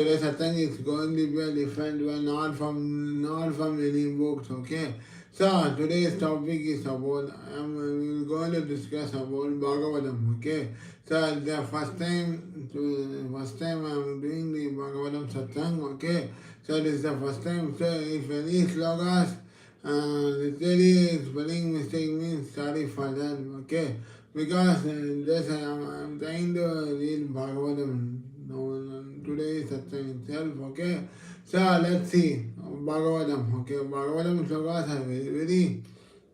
Today's satsang is going to be a different one, not from any books. Okay. So today's topic is about we're going to discuss about Bagavatham. Okay. So the first time I'm doing the Bagavatham satsang. Okay. So this is the first time. So if any slogas, literally spelling mistake means sorry for that. Okay. Because just I'm trying to read Bhagavatam today satsang itself. Okay, so let's see Bhagavatam. Okay, Bhagavatam slokas are very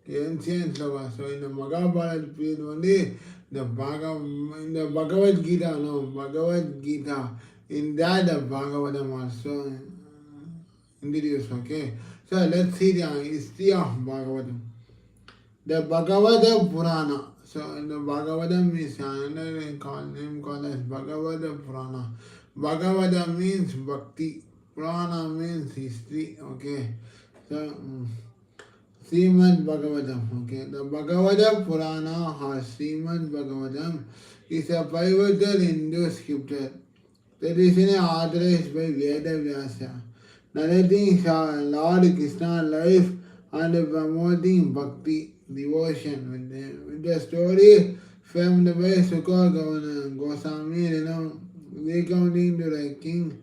ancient slokas. So in the Mahabharata period only in the Bhagavad Gita, no Bhagavad Gita. In that the Bhagavatam also introduced. Okay, so let's see the history of Bhagavatam. The Bhagavata Purana. So the Bhagavatam is another name called as Bhagavata Purana. Bhagavata means bhakti. Purana means history. Okay. So Srimad Bhagavatam. Okay. The Bhagavata Purana or Srimad Bhagavatam is a pivotal Hindu scripture that is authorized by Veda Vyasa, narrating Lord Krishna's life and promoting bhakti devotion with the story framed by Sukha Goswami, recounting to the king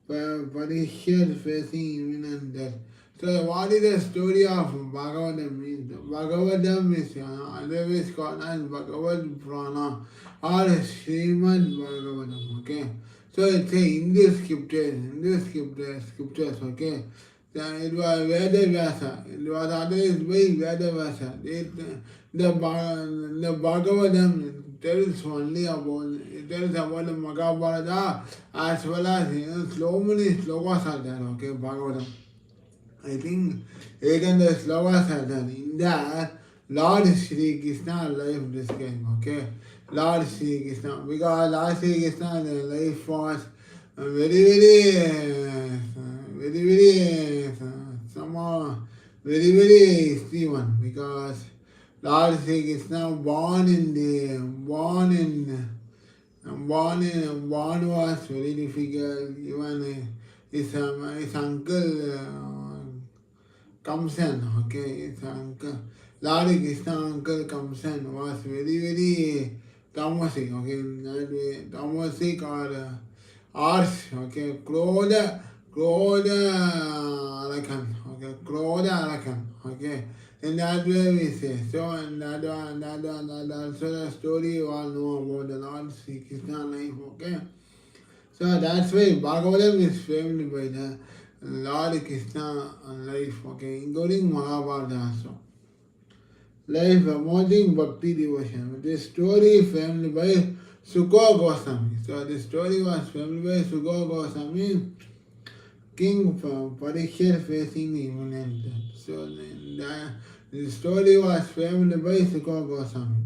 Parikshit facing imminent death. So what is the story of Bhagavatam means? Bhagavatam is otherwise called as Bhagavad Purana or Srimad Bhagavatam. Okay. So it's a Hindu scriptures, okay. It was Veda Vyasa. It was otherwise by Veda Vyasa. The Bhagavatam tells about the Mahabharata as well as so many slokas are there, okay, Bhagavatam. I think even the slokas are there. In that, Lord Sri Krishna life described, okay. Lord Sri Krishna, because Lord Sri Krishna life was somehow very easy one, because Lord Sri Krishna born was very difficult. Even his uncle Kamsan, okay, his uncle Lord Krishna uncle Kamsan was very tamasic, okay, that way tamasic or harsh, okay, Krodha Arakan, okay. In that way we say. So and that also the story you all know about the Lord Sri Krishna life, okay. So that's why Bhagavatam is framed by the Lord Krishna life, okay, including Mahabharata also. Life promoting bhakti devotion. This story framed by Sukha Goswami. So the story was framed by Sukha Goswami, King Parikshit facing the imminent death. So the story was framed by Sukha Goswami.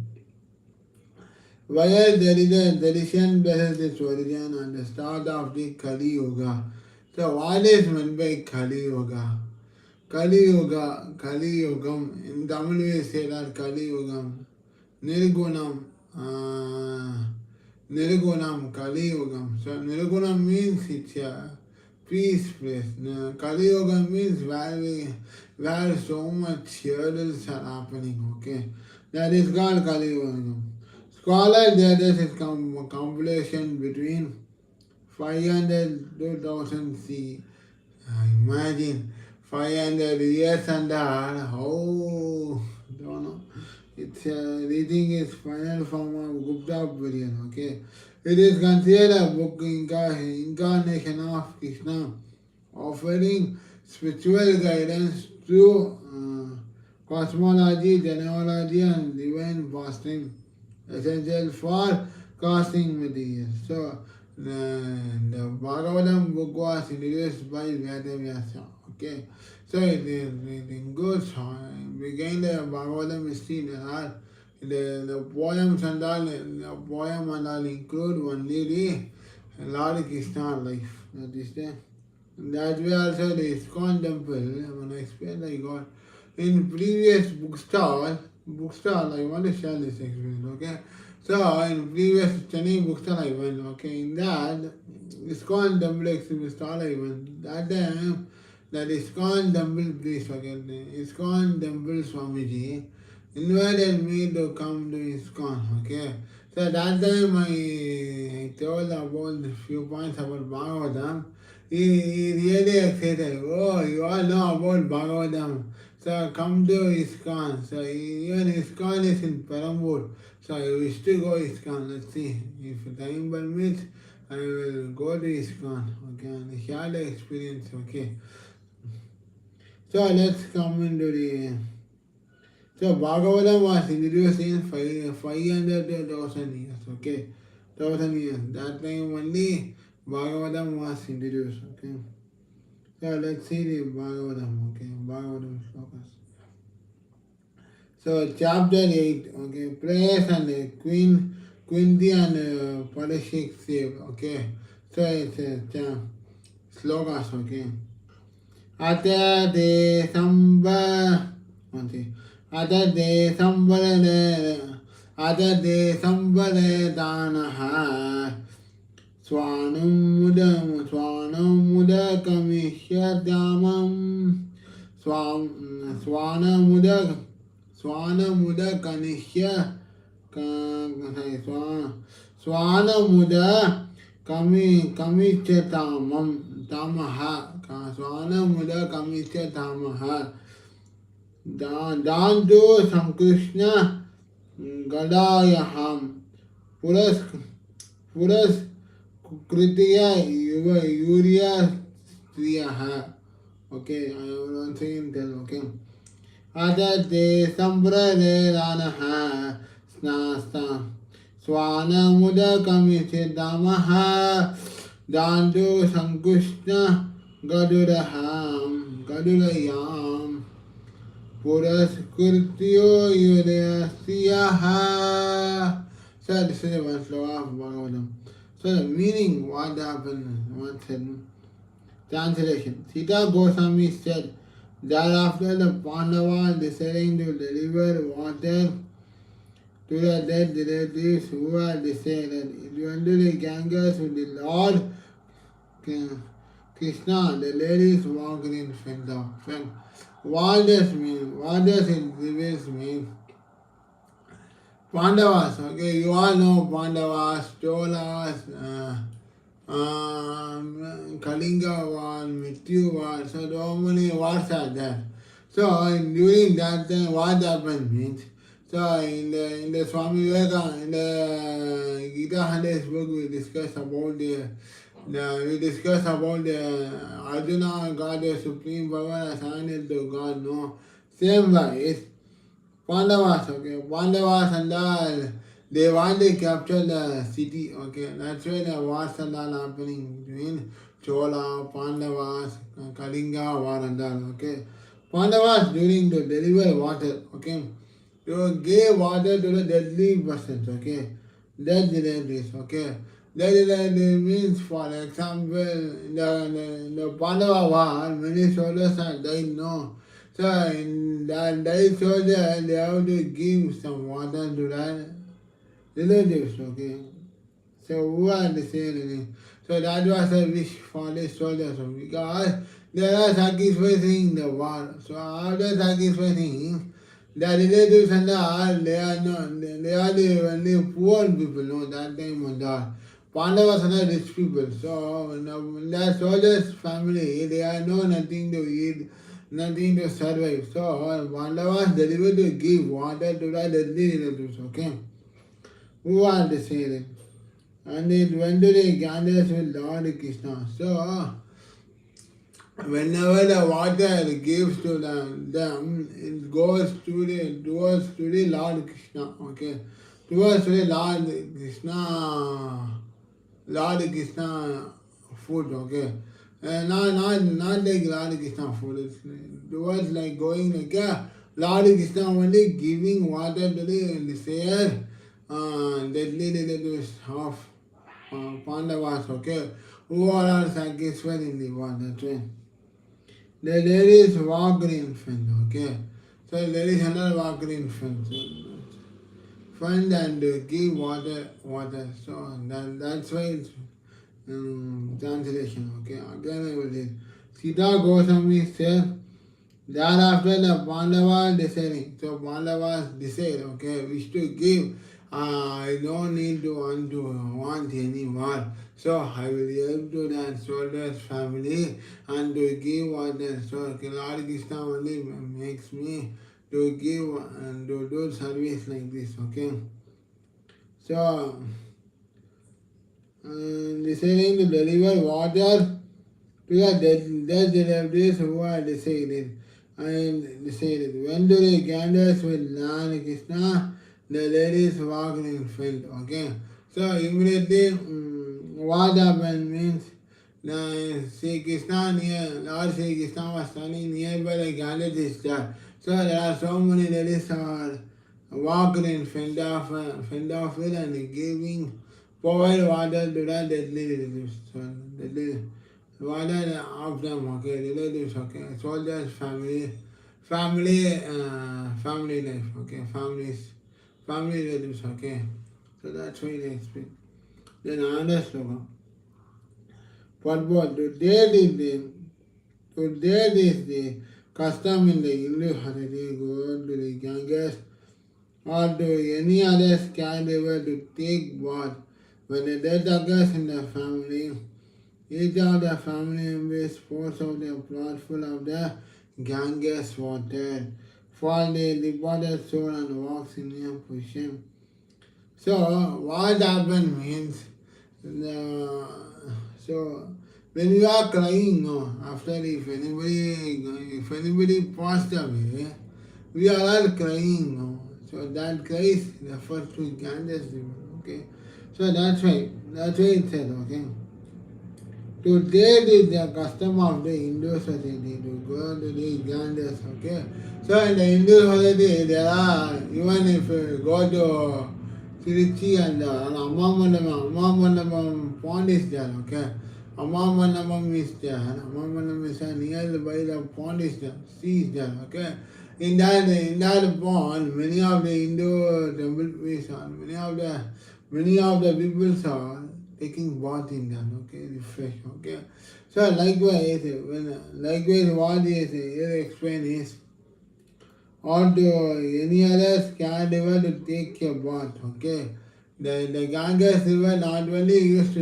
While there is a tradition behind its origin and the start of the Kali Yuga. So what is meant by Kali Yuga? Kali Yugam, in Tamil we say that Kali Yugam, Nirgunam, Kali Yugam. So Nirgunam means it's a peace place. Kali Yugam means where so much hurdles are happening, okay. That is called Kali Yugam. Scholars there is a compilation between 500 to 1000 C. Imagine 500 years and how, don't know. It's reading is final form of Gupta period, okay. It is considered a book incarnation of Krishna, offering spiritual guidance through cosmology, genealogy, and divine fasting, essential for casting material. So the Bhagavatam book was introduced by Veda Vyasa. Okay, so it goes on. Began the Bhagavatam history. The poems and all include only the Lord Krishna life. That is the that way also the ISKCON temple. When I explained, I got in previous bookstall. I want to share this experience. Okay. So in previous Chennai bookstall I went, okay, in that ISKCON temple exhibit stall I went. That time that ISKCON temple priest, okay, ISKCON temple Swamiji invited me to come to ISKCON, okay. So that time I told about a few points about Bagavatham. He really excited. Oh, you all know about Bagavatham. So come to ISKCON. So even ISKCON is in Perambur. So I wish to go ISKCON. Let's see. If time permits, I will go to ISKCON. Okay, and share the experience. Okay. So let's come into the. So Bhagavatam was introduced in 500 to 1000 years. Okay, 1000 years. That time only Bhagavatam was introduced. Okay. So let's see the Bhagavatam. Okay, Bhagavatam slokas. So chapter 8, okay, prayers and Quinty and Parashik save, okay. So it's slokas, okay. Ata de samba, okay. Ata de sambare danaha. Swanam muda kamishyadamam. Swana muda kanishya Swana muda kamichatamam tamaha Swana muda kamichatamah Dandu Samkrishna Gadayaham Puras Kritiya Yuriya Striyaha. Okay, I will once again tell, okay. Adate Sambrade Ranaha Snasta Swana Muda Kamichidamaha Dandu Sankushna Gadurayam Puras Kurtyo Yudhasiyaha. So this is one sloka of Bhagavatam. So the meaning, what happened, what said. Translation. Sita Goswami said, thereafter the Pandavas deciding to deliver water to the dead relatives who had decided. It went to the Ganges with the Lord Krishna. The ladies walked in front of him. What does mean? What does it mean? Pandavas, okay, you all know Pandavas, Cholas, Kalinga war, Mrityu war, so many wars are there. So during that time, what happened means, so in the Swami Vivekananda, in the Gita 100 book, we discuss about the Arjuna got the supreme power assigned to God. No, same way. Pandavas, okay, Pandavas and all, they want to capture the city, okay, that's why the wars are all happening between Chola, Pandavas, Kalinga war and all, okay. Pandavas during the deliver water, okay, they gave water to the deadly persons, okay, dead relatives, okay. Dead relatives means, for example, the Pandava war, many soldiers have died, no. So in that died soldier, they have to give some water to that relatives, okay. So who are the same? So that was a wish for the soldiers, because they are sacrificing the war. So after sacrificing, the relatives and all, they are the only poor people, no, that time and all. Pandavas are the rich people. So in that soldiers' family, they are no nothing to eat, nothing to survive. So Pandavas delivered to give water to the deadly relatives, okay. Who are the same? And it went to the Ganges with Lord Krishna. So whenever the water gives to them, it goes towards the Lord Krishna, okay. Towards the Lord Krishna food, okay. Not like Lord Krishna food. It was like going like Lord Krishna only giving water to the sayer, deadly relatives of Pandavas, okay, who are all sacrificed in the water train. The ladies walk in front, okay. So ladies and all walk in front. friend and give water. So that's why it's translation. Okay, again I will read. Sita Goswami says, thereafter the Pandavas deciding. So Pandavas decide, okay, wish to give. I don't need to want any more. So I will help to that soldier's family and to give what the so Lord Krishna only makes me to give and to do service like this, okay? So deciding to deliver water to the dead relatives who are decided. And decided. When do the gators with Lord Krishna, the ladies walk in front, okay? So immediately what happened means Sri Krishna Lord Sri Krishna was standing nearby the Ganges there. So there are so many ladies are walking in front of it and giving provide water to the deadly relatives. So deadly water of them, okay, relatives, okay, soldiers, family life, okay, family relatives, okay. So that's why they explain. Then another slogan. But today is the custom in the Hindu holiday go to the Ganges or to any other sky river to take bath. When a death occurs in the family, each of the family members pours out a pot full of the Ganges water for the departed soul and walks in a position. So what happened means so when you are crying, no, after if anybody passed away, we are all crying, no. So that cry refers to Ganges river, okay. So that's why it said, okay. Today is the custom of the Hindu society to go to the Ganges, okay. So in the Hindu society there are, even if you go to Tiruchi and Amma pond is there, okay. Amma is there. Amma is nearby the pond is there, sea is there, okay. In that pond, many of the Hindu temple priests are, many of the people are taking bath in that, okay, refresh, okay. So likewise, what is here explained is, or to any other scared river to take a bath, okay. The Ganges river not only used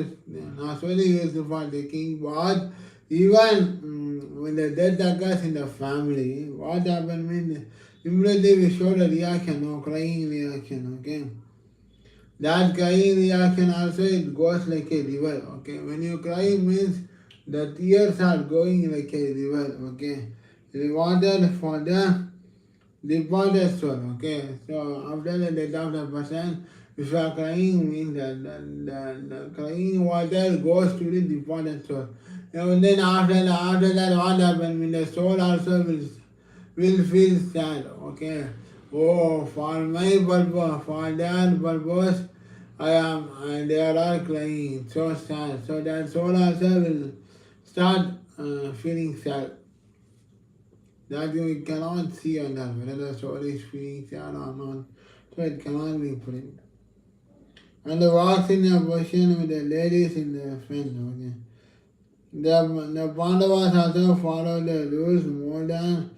for taking bath, even when the death occurs in the family, what happened means immediately we show the reaction, no crying reaction, okay. That crying reaction also it goes like a river, okay. When you cry means the tears are going like a river, okay. Rewarded for the departed soul, okay. So after the death of the person, if you are crying means that the crying water goes to the departed soul. And then after that what happens means the soul also will feel sad, okay. Oh, for my purpose, for that purpose, they are all crying, so sad. So that soul also will start feeling sad. That we cannot see on that, whether the soul is feeling sad or not. So it cannot be put. And the walks in a position with the ladies in the front, okay. The Pandavas also followed the rules more than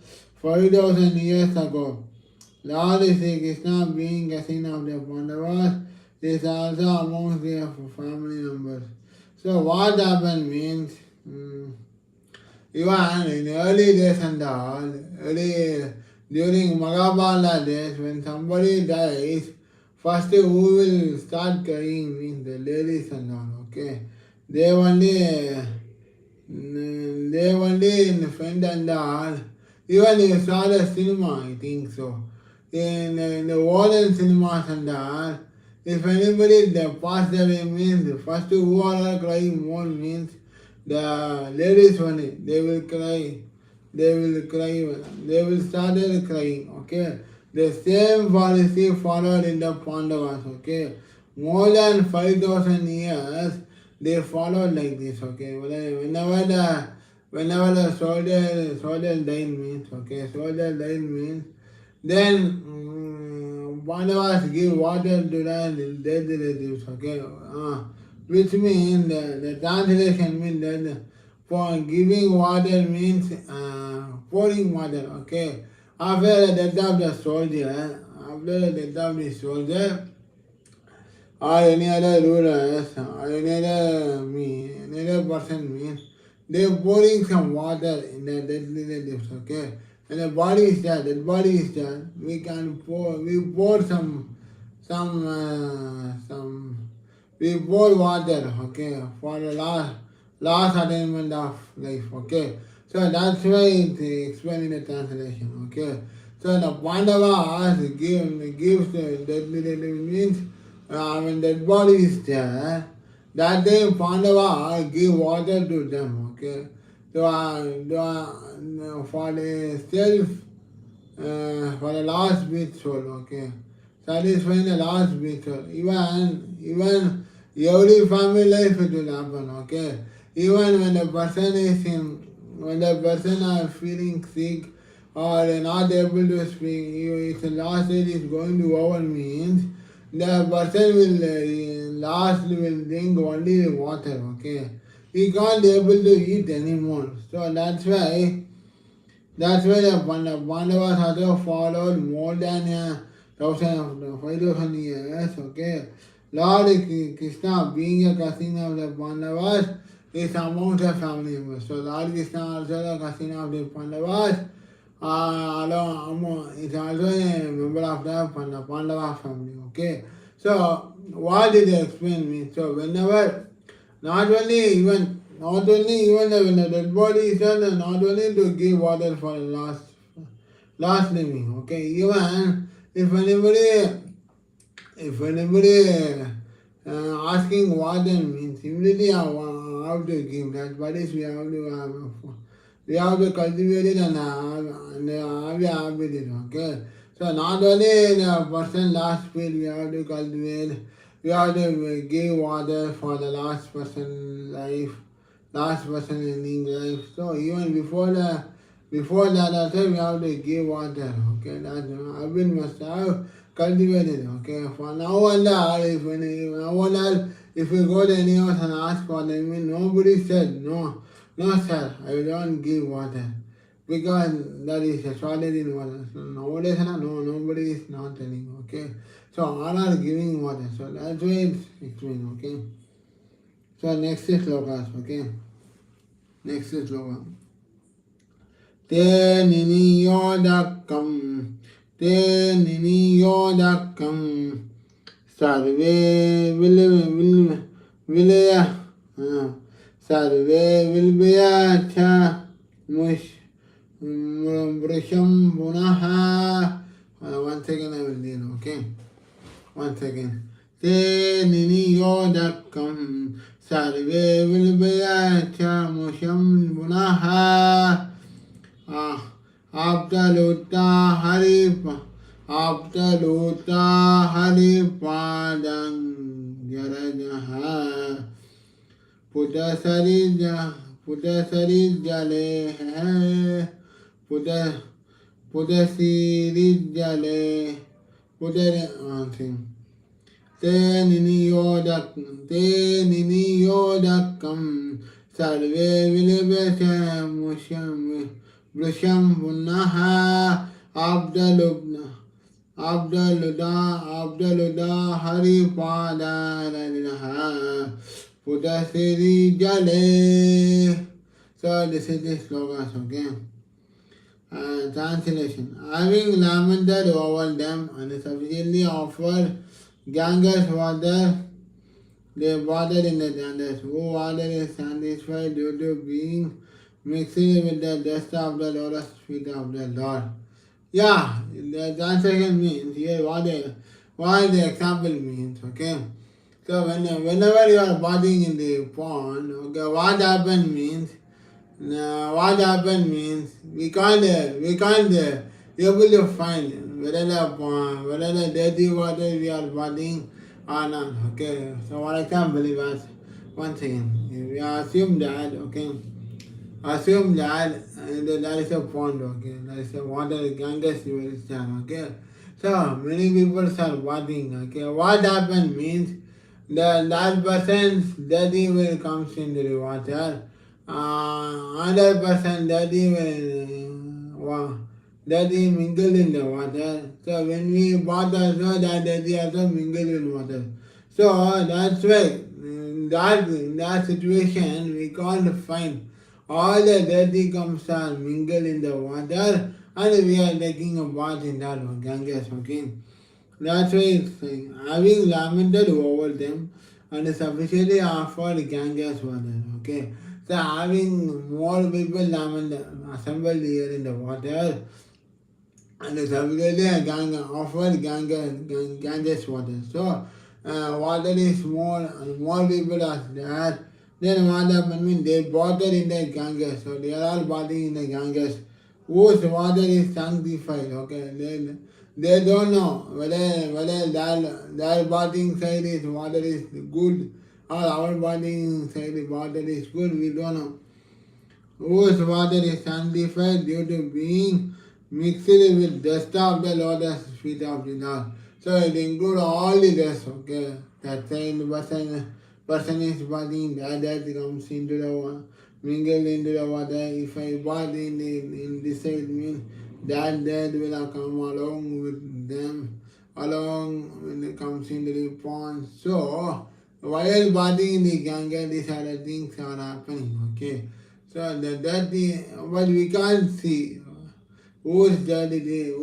5,000 years ago. Lord Sri Krishna being cousin of the Pandavas is also amongst their family members. So what happened means, even in early days and all, during Mahabharata days, when somebody dies, first who will start crying means the ladies and all, okay. They only in the front and all. Even you saw the cinema, I think so. In the modern cinemas and all, if anybody passed away means the first who are crying more means the ladies only. They will cry. They will start crying, okay. The same policy followed in the Pandavas, okay. More than 5,000 years they followed like this, okay. Whenever the soldier died means, okay, soldier died means Then Pandavas give water to the dead relatives, okay? Which means the translation means that for giving water means pouring water, okay? After the death of the soldier, or any other rulers or any other person means they're pouring some water in the dead relatives, okay? When the body is dead, we pour some, we pour water, okay, for the last attainment of life, okay? So that's why it's explained in the translation, okay? So the Pandavas gives the dead relative means when dead body is there, that day Pandava give water to them, okay? For the self, for the last bit soul, okay? Satisfying the last bit soul. Even every family life it will happen, okay? Even when when the person is feeling sick or not able to speak, if the last stage is going to over means the person will drink only water, okay? He can't able to eat anymore. So that's why the Pandavas also followed more than 5,000 years, okay? Lord Krishna, being a cousin of the Pandavas, is among the family members. So Lord Krishna also the cousin of the Pandavas, is also a member of the Pandava family, okay? So what did they explain me? So whenever, not only even when the dead body is dead, not only to give water for the last living, okay? Even if anybody asking water means immediately I have to give that, but is we have to cultivate it and have a habit it, okay? So not only the person last field we have to cultivate, we have to give water for the last person life, last person ending life. So even before that also we have to give water, okay? That habit must have cultivated, okay? For now and then, if we go to any house and ask for them, nobody said no. No, sir, I don't give water because that is a shortage in water. So nowadays, nobody is not telling, okay? So all are giving water. So that's why it's explained, okay? So next is slokas, okay? Next is sloka. Te niniyodakam sarve vilaya सर्वे विल्बयाच वृषं पुनः one second I will read, okay? One second. Te niniyodakam sarve vilbyacha musham punaha aptaluta haripadang jarajaha पुटसरी जले है पुटसीरी जले ते निनियोदकम सर्वे विलभ्यच वृषं पुनः आब्दलुदा हरिपादारः Pudasiri Jale. So this is the slogan, okay? Translation. Having lamented over them and sufficiently offered Ganges water, they watered in the Ganges. Who water is satisfied due to being mixed with the dust of the lotus feet of the Lord. Yeah, the translation means here what the example means, okay? So whenever you are bathing in the pond, okay, what happened means we can't able to find whether the dirty water we are bathing or not. Okay, so for example, once again, we assume that, okay, assume that there is a pond, okay, there is a water, Ganges river is there, okay. So many people are bathing, okay. What happened means that person's dirty will comes into the water, another person dirty will dirty mingle in the water. So when we bath also, that dirty also mingle in water. So that's why in that situation we can't find all the dirty comes are mingle in the water and we are taking a bath in that Ganges, okay. That's why it's having lamented over them and sufficiently offered Ganges water, okay. So having more people lament assembled here in the water and sufficiently offered Ganges water. So water is more and more people are there. Then what happened means they bathed in the Ganges, so they are all bathing in the Ganges, whose water is sanctified. Okay, they don't know whether their bathing side is water is good or our bathing side water is good. We don't know. Whose water is sanctified due to being mixed with dust of the lotus feet of the Lord. So it includes all the dust, okay. That side person is bathing, that comes into the water, mingle into the water. If I bath in this side means that will come along with them, along when it comes into the pond. So while bathing in the Ganga, these other things are happening, okay. So the but we can't see whose dirty,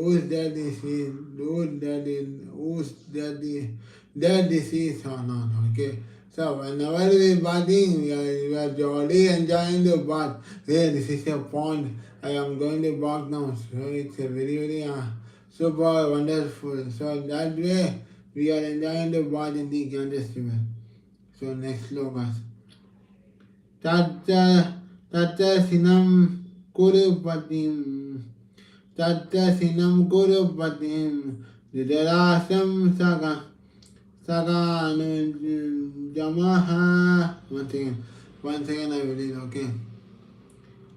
dirty seas or not, okay. So whenever we bathing, we are jolly enjoying the bath. Hey, this is a pond. I am going to bath now. So it's a very super wonderful. So that way we are enjoying the bath in the Ganges river. So next slokas. Tatta sinam kurupatim. Tatta sinam kurupatim. Didarasam saga jamaha. Once again I will read, okay.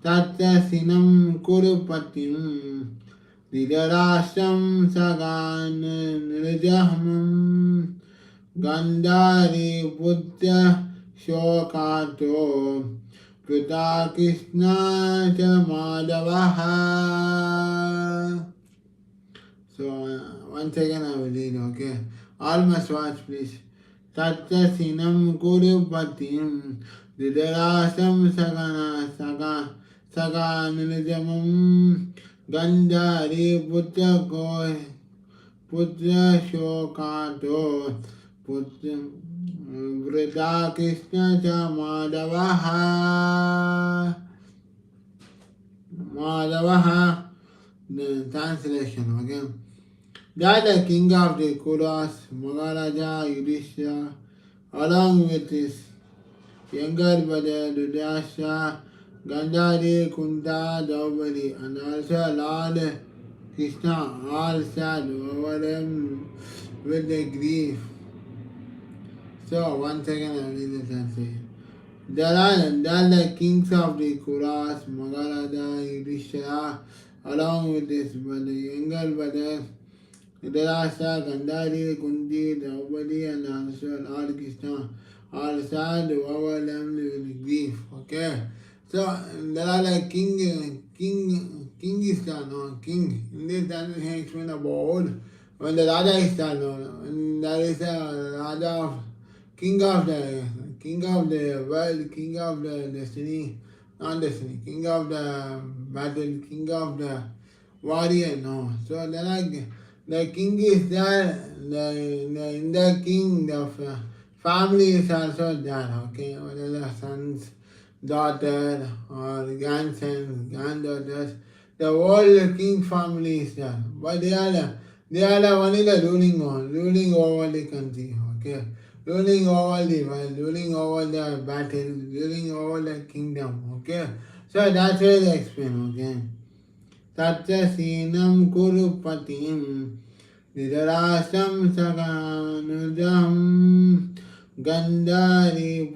Tatta sinam kurupatim. Didarasam saga nirjahmam. Gandhari buddha shokato Pita Krishna cha Madhavaha. So once again I will read, okay. All must watch, please. Tatta sinam kurupatim Didarasam saga niljamam Gandhari putra shokato Vrida Krishna cha Madhavaha. The translation again. That the king of the Kuras, Maharaja Yudhishthira, along with his younger brother Dudasha, Gandhari, Kunta, Draupadi, and also Lord Krishna, all sad over them with the grief. So once again I read the translation. There are the kings of the Kuras, Maharaja Yudhishthira, along with his brother, younger brother, Dhritarashtra, Gandhari, Kunti, Draupadi, and also Lord Krishna, all sad overwhelmed with grief. Okay. So there are like king is there, no king. In this translation explain about when the Raja is there, no, when there is a Raja of king of the world, king of the destiny, not destiny, king of the battle, king of the warrior, no. So there are the king is there, in the king the family is also there, okay, whether the sons, daughter or grandsons, granddaughters, the whole king family is there. But they are only the ruling over the country, okay. Ruling over the world, ruling over the battle, ruling over the kingdom, okay. So that's why they explain, okay. Tatya sinam kurupatim Didarasam saganudam Gandhari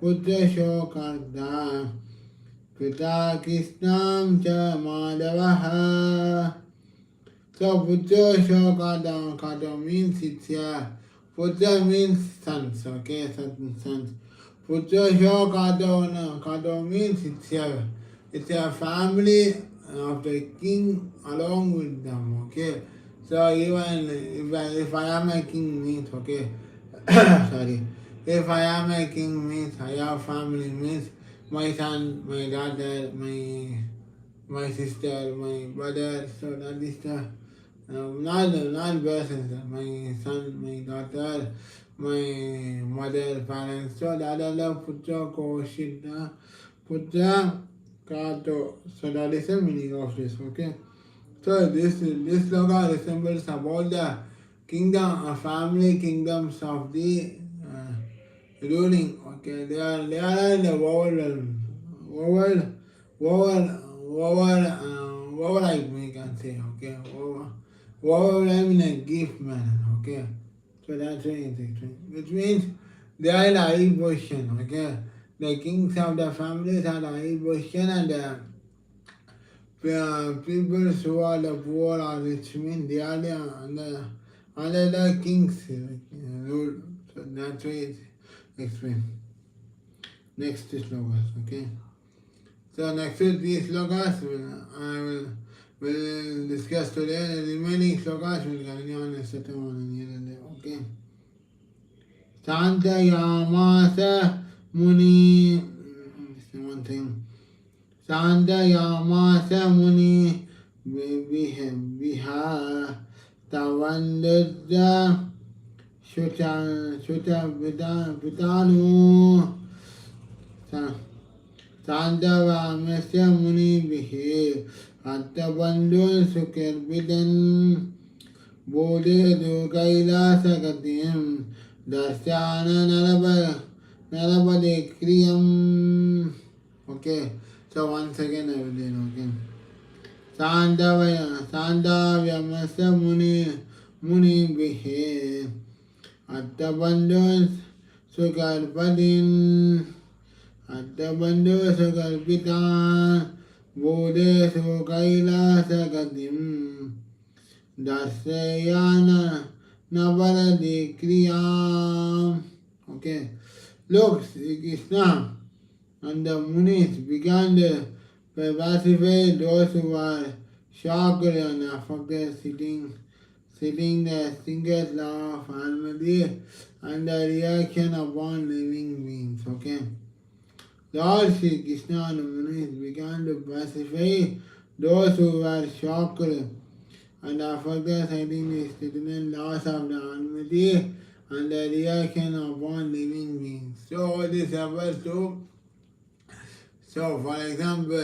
putra shokarda Pita Krishnam cha Madhavaha. So Putra Shokada Kata means it's here. Putra means sons, okay, certain sons. Putra Shokada Kata means it's here. It's a family of the king along with them, okay. So even if I am a king means, okay, sorry, if I am a king means I have family means my son, my daughter, my sister, my brother, so that is the not persons, my son, my daughter, my mother, parents, so that are the putra koshita, putra kato. So that is the meaning of this, okay. So this sloka resembles about the kingdom, family kingdoms of the ruling. Okay, they are in the world, like we can say. Okay, world in a gift manner. Okay, so that's very interesting. Which means they are in a high position. Okay, the kings of the families are the high position, and the people who are the poor or rich mean they are under the king's rule. So that's why it's explained. Next slokas, okay. So next is these slokas will discuss today. The remaining slokas will continue on a certain one another day, okay. Santayamasa Muni, one thing. Santayamasa Muni Viha Tavandada Shuta Pitanu Santavamasa Muni Vihi Attabandhu Sukirbidan Bodhe Dukaila Sakatim Dasyana Narabade Kriyam. Okay, so once again I will do it, okay. Sandavamasa Muni Bihe Attabandhu Sukarpadin Attabandhu Sukarpita Bodhe Sukaila Sakatim Dasyana Navaradi Kriya. Okay. Look, Krishna and the Munis began to pacify those who were shocked and affected, citing the single law of Almighty and the reaction upon living beings. Okay. Lord Sri Krishna and the Munis began to pacify those who were shocked and affected, citing the citizen laws of the Almighty and the reaction upon living beings. So this refers to, so for example,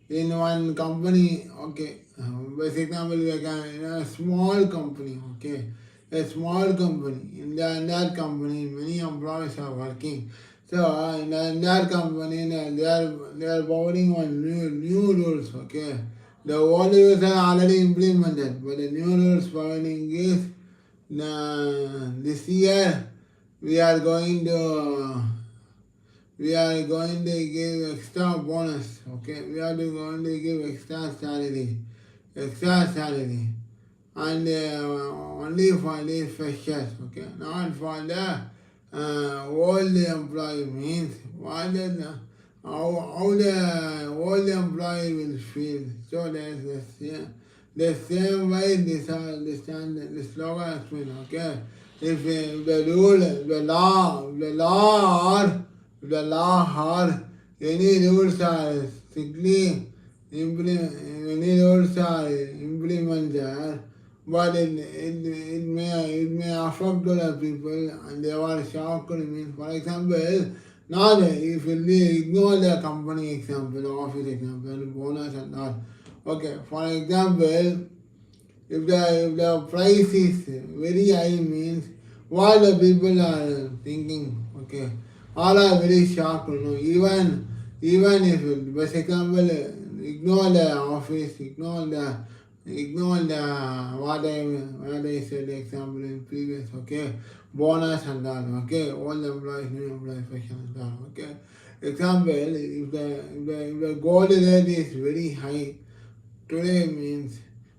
in one company, okay, for example, we can in a small company, okay, a small company. In that company, many employees are working. So in that company, they are following on new rules, okay. The old rules are already implemented, but the new rules following is this year we are going to give extra bonus, okay. We are going to give extra salary, and only for these freshers, okay, not for the old employee. Means what how the old employee will feel. So there's the same way this slogan has been, okay. If the rule, the law or any rules are strictly implemented, but it may affect the people and they are shocked. Means, for example, now if you ignore the company example, office example, bonus and all. Okay, for example, if the price is very high, means what the people are thinking, okay, all are very shocked, even if, for example, ignore the office, ignore the what I said example in previous, okay. bonus and all, okay, all the employees, new employees section and all, okay. Example, if the gold rate is very high today means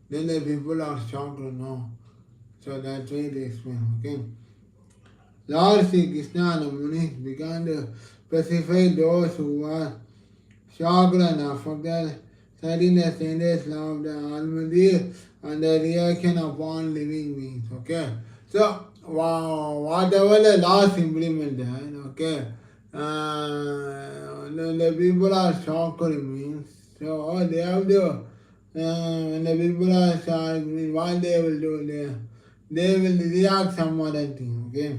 then the people are shocked to know. So that's why they explain, okay. Lord Sri Krishna and Munis began to specify those who were shocked and affected, citing the standards law of the Almighty and the reaction upon living beings, okay. So, whatever the laws implemented, okay, the people are shocked means, so they have to, when the people are shocked, what they will do, they will react some other thing, okay.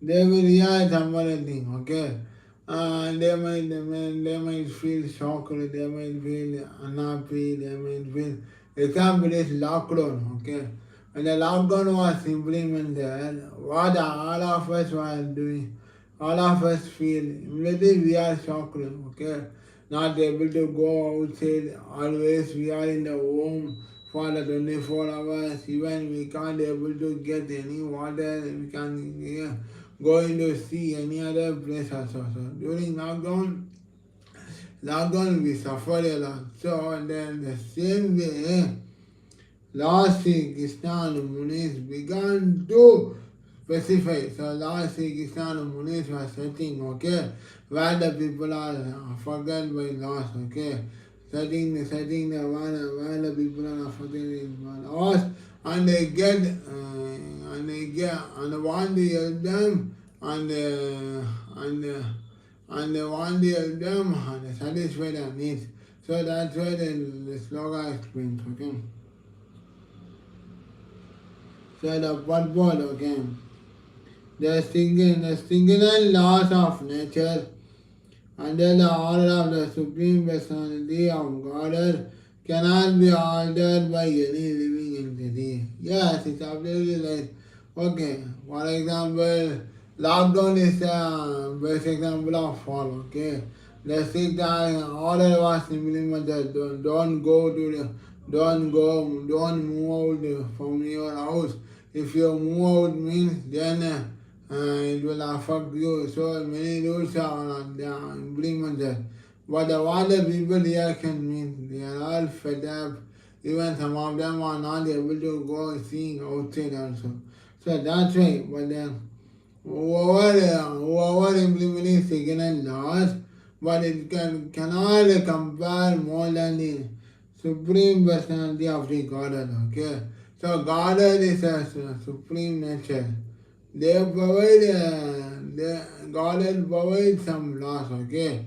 They will react some other thing, okay. They might feel shocked, they might feel unhappy, they might feel, example is lockdown, okay. When the lockdown was implemented, what all of us were doing, all of us feel, immediately we are shocked, okay. Not able to go outside, always we are in the home for the 24 hours, even we can't able to get any water, we can't going to see any other place also. So during lockdown we suffered a lot. So then the same way, Lord Sri Krishna and Munis began to specify. So Lord Sri Krishna and Munis were setting, okay, where the people are forgotten by loss, okay. Setting the where the people are forgotten by loss, and they get and want to help them and they want to help them and satisfy their needs. So that's why the slogan explains, okay. So the purport, okay. The singular laws of nature under the order of the Supreme Personality of Godhead cannot be altered by any living entity. Yes, it's absolutely right. Okay, for example, lockdown is the best example of fall, okay. The strict order was implemented, don't move out from your house. If you move out means then it will affect you. So many rules are implemented. But what the people reaction means, they are all fed up. Even some of them are not able to go seeing outside also. So that's why. But then whoever implements second laws, but it cannot compare more than the Supreme Personality of the Godhead. Okay. So Godhead is a supreme nature. They provide, Godhead provides some laws, okay?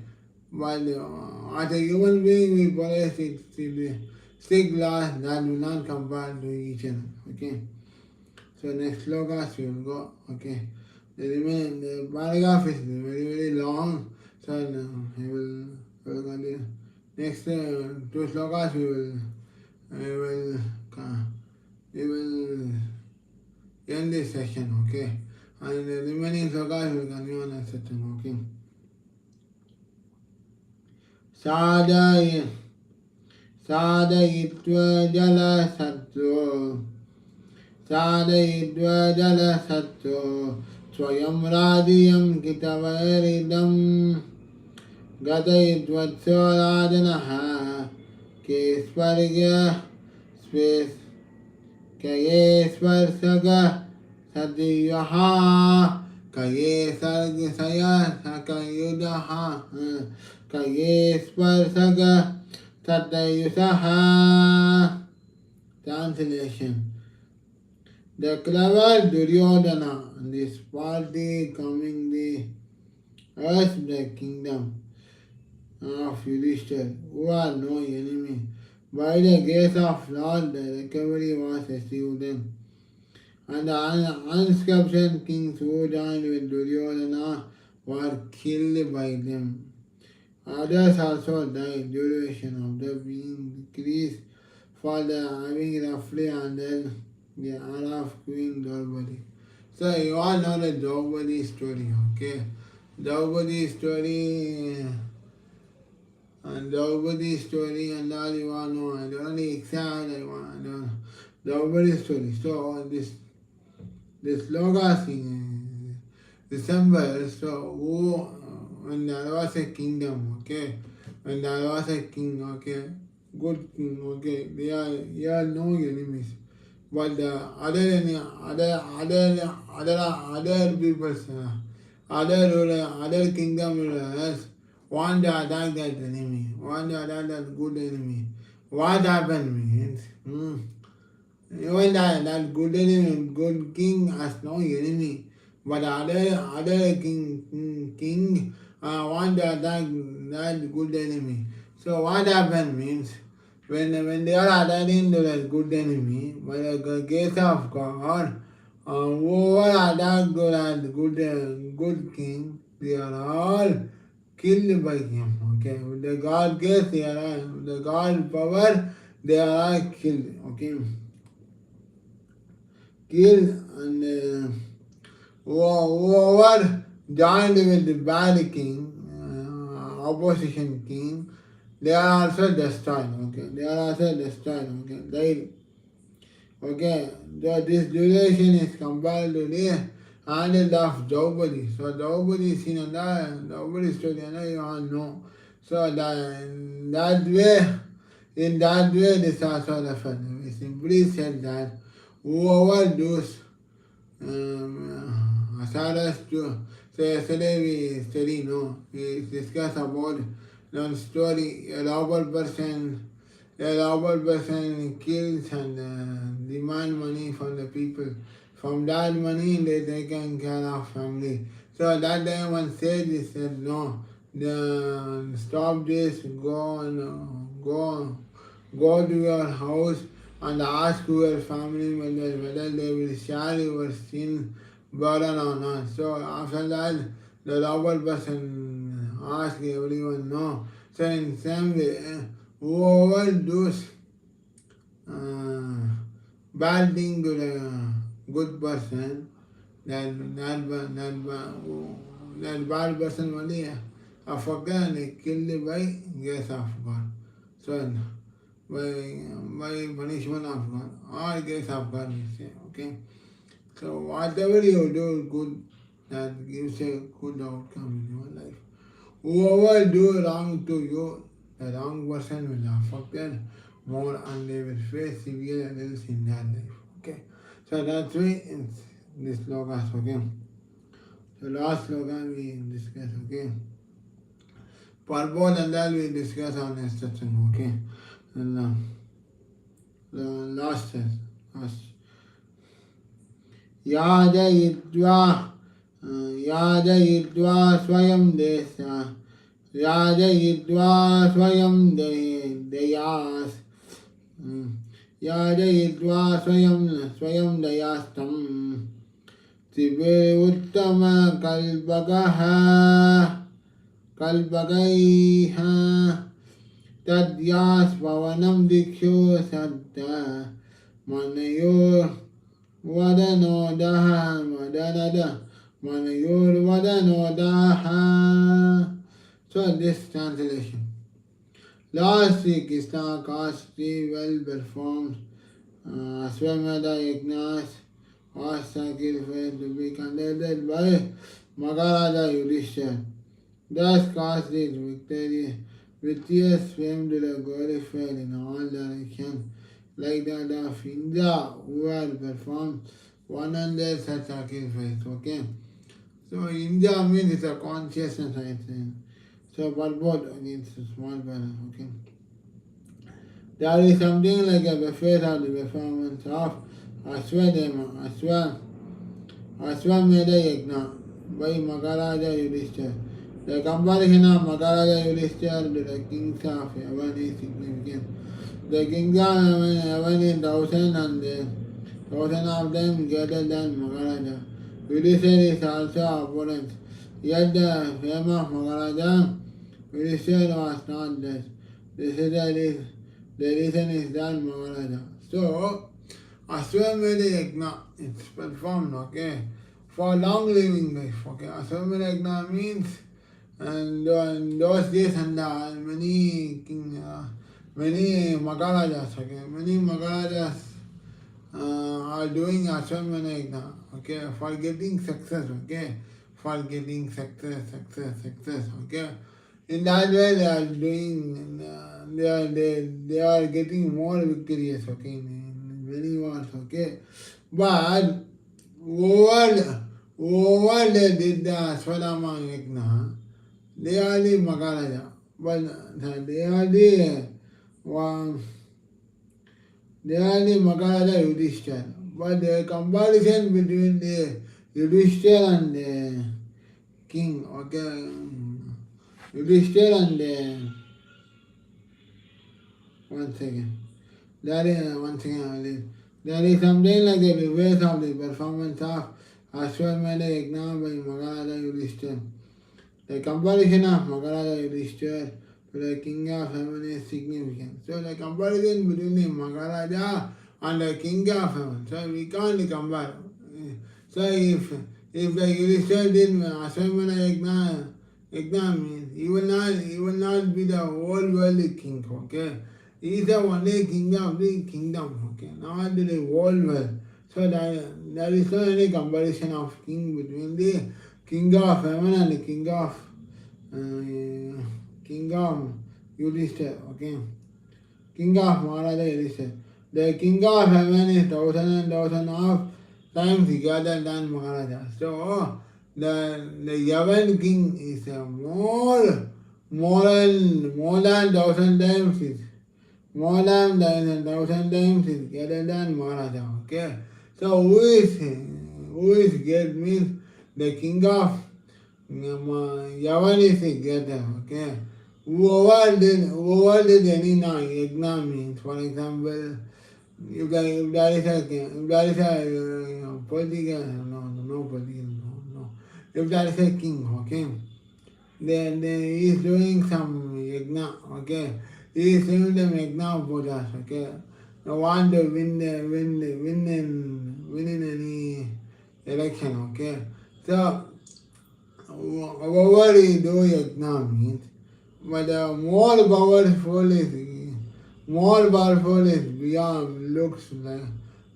But as a human being, we provide six laws that do not compare to each other, okay? So next slokas we will go, okay? The paragraph is very long, so we will continue. Next two slokas we will end this session, okay? And the remaining slokas will continue on next session, okay? Sadayitva jala satyo jala satyo swayam radiyam kitavaridam gadayitvatso radanaha kesvarga space Kaye Svarsaga Sadiyaha Kaye Sargasaya Sakayudaha Kaye Svarsaga Sadayusaha. Translation. The clever Duryodhana and this party coming the earth the kingdom of Yudhishthira, who are no enemy. By the grace of Lord, the recovery was achieved then. And the unscripted kings who joined with Duryodhana were killed by them. Others also died. Duration of the being decreased for the having roughly handled the era of Queen Draupadi. So you all know the Draupadi story, okay? Draupadi story and Draupadi story and all you all know. I don't know exact, I want Draupadi story. So this sloka December. So when there was a kingdom, okay, when there was a king, okay, good king, okay, they are no enemies. But the other people's other kingdom rulers want to attack that enemy, want to attack that good enemy. What happened means, even that good enemy, good king has no enemy, but other king want to attack that good enemy. So what happened means, when they are attacking to that good enemy, by the grace of God, whoever attack to that good king, they are all killed by him. Okay, with the God grace, they are all, with the God power, they are all killed. Okay, killed, and whoever joined with the bad king, opposition king, they are also destroyed. Okay, they are also destroyed. Okay, they, okay, so this duration is compared to the handle of Draupadi. So Draupadi is in another, Draupadi story, and you all know. So that way, in that way, this also referred. We simply said that whoever does Asaras to, so yesterday we study, no, we discussed about one story, a robber person kills and demand money from the people. From that money they taken care of family. So that time one sage said, no, stop this, go and go to your house and ask your family whether they will share your sin burden or not. So after that, the robber person asked everyone, no. So in same way, whoever does bad thing to the good person, that bad person only forgotten, killed by grace of God. So by punishment of God, or grace of God, we say, okay. So whatever you do good, that gives a good outcome in your life. Whoever do wrong to you, the wrong person will affect more and they will face severe ills in their life. Okay. So that's why in this slogas, okay. So last slogan we discuss, okay. Purpose and that we discuss on next section, okay. And the last. याजयित्वा स्वयं देश याजयित्वा स्वयं दयास याजयित्वा स्वयं दयास्तं शिवे उत्तम कल्पगैः तद्यास्पवनं दिक्षु सत्य मनयो Vadanodaha Madanada Manayor Vadanodaha. So this translation. Last Sri Krishna caused 3 well-performed Swameda yajnas or sacrifice to be conducted by Maharaja Yudhishthira. Thus caused his victory with tears fame to the glorified in all directions, like that of Indra, who had performed 100 such sacrifices. Okay. So Indra means it's a consciousness, I think. So purport against a small brother. Okay. There is something like a buffet of the performance of Ashwamedha Yajna by Maharaja Yudhishthira. The comparison of Maharaja Yudhishthira to the kings of Yavan is significant. The kings of Yavan is 1,000 and 1,000 of them greater than Maharaja. Yudhishthira is also opponent. Yet the fame of Maharaja Yudhishthira was not less. The reason is that Maharaja. So, Ashwamedha Yajna, it's performed, okay, for long living life, okay. Ashwamedha Yajna means, and in those days, and many Maharajas, okay, many Maharajas are doing Ashwamedha Yajna, okay, for getting success, okay, for getting success. Okay. In that way, they are doing. They are getting more victorious. Okay, in many words. Okay, but over they did the Swadama Yagna. They are the Maharaja, but they are the one. They are the Maharaja Yudhishthira. But the comparison between the Yudhishthira and the king, okay, Yudhishthira and the, one second, there is, one second, there is something like the reverse of the performance of Ashwamedha Yagna by Maharaja Yudhishthira. The comparison of Maharaja Yudhishthira to the king of heaven is significant. So the comparison between the Maharaja and the king of heaven, so we can't compare. So if the Yudhishthira did Ashwamedha Yagna means he will not be the whole world king, okay? He is the only king of the kingdom, okay? Not the whole world. So there is no any comparison of king between the king of heaven and the king of Yudhishthira, okay? King of Maharaja Yudhishthira. The king of heaven is thousand of times greater than Maharaja. So the heaven king is more than thousand times is more than thousand times is greater than Maharaja. Okay. So who is great means the king of Yavan is greater. Okay. Whoever did any yagna means, for example, if there is a political, no. If there is a king, okay, then he is doing some yagna, okay. He is doing the yagna of Buddhas, okay. I want to win in any election, okay. So whatever he do yagna means, but more powerful is beyond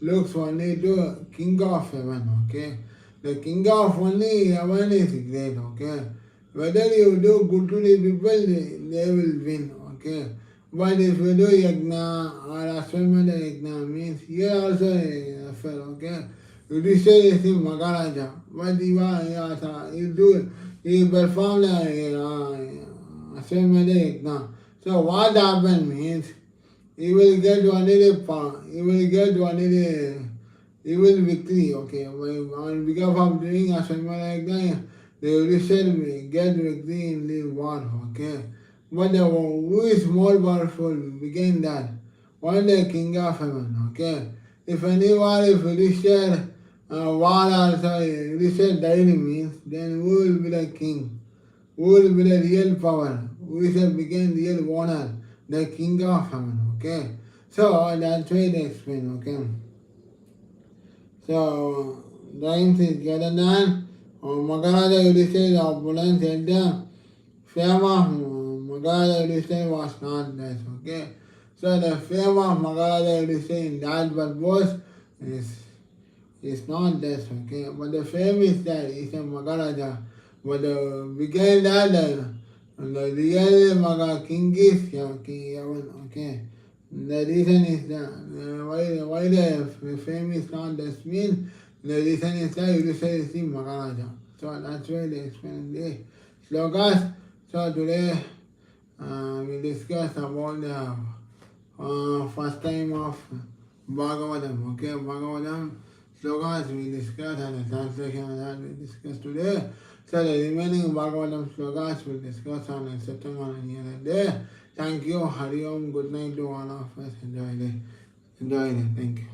looks only to king of heaven, okay. The king of only heaven is great, okay. Whether you do good to the people, they will win, okay. But if you do yagna or Ashwamedha yagna means here also a affair, okay. Yudhishthira is the Maharaja, but he performed Ashwamedha yagna. So what happened means he will get only victory, okay. On behalf of doing Ashwamedha yagna, the Yudhishthira will get victory in the war, okay. But who is more powerful began that? Only the king of heaven, okay. If Yudhishthira war also, Yudhishthira died means, then who will be the king? Who will be the real power? Who is the became real owner? The king of heaven, okay. So that's why they explain, okay. So Rhymes is greater than Maharaja Yudhishthira opulence at the fame of Maharaja Yudhishthira was not less, okay. So the fame of Maharaja Yudhishthira in that purpose is not less, okay. But the fame is that he's a Maharaja. But behind that, the real Maharaja king is King Yavan, okay. The reason is that why the fame is not less means the reason is that Yudhishthira is the Maharaja. So that's why they explain the slokas. So today we discuss about the first time of Bagavatham. Okay, Bagavatham slokas we discuss and the translation of that we discuss today. So the remaining Bagavatham slokas we'll discuss on September and any other day. Thank you. Hari Om. Good night to all of us. Enjoy it. Thank you.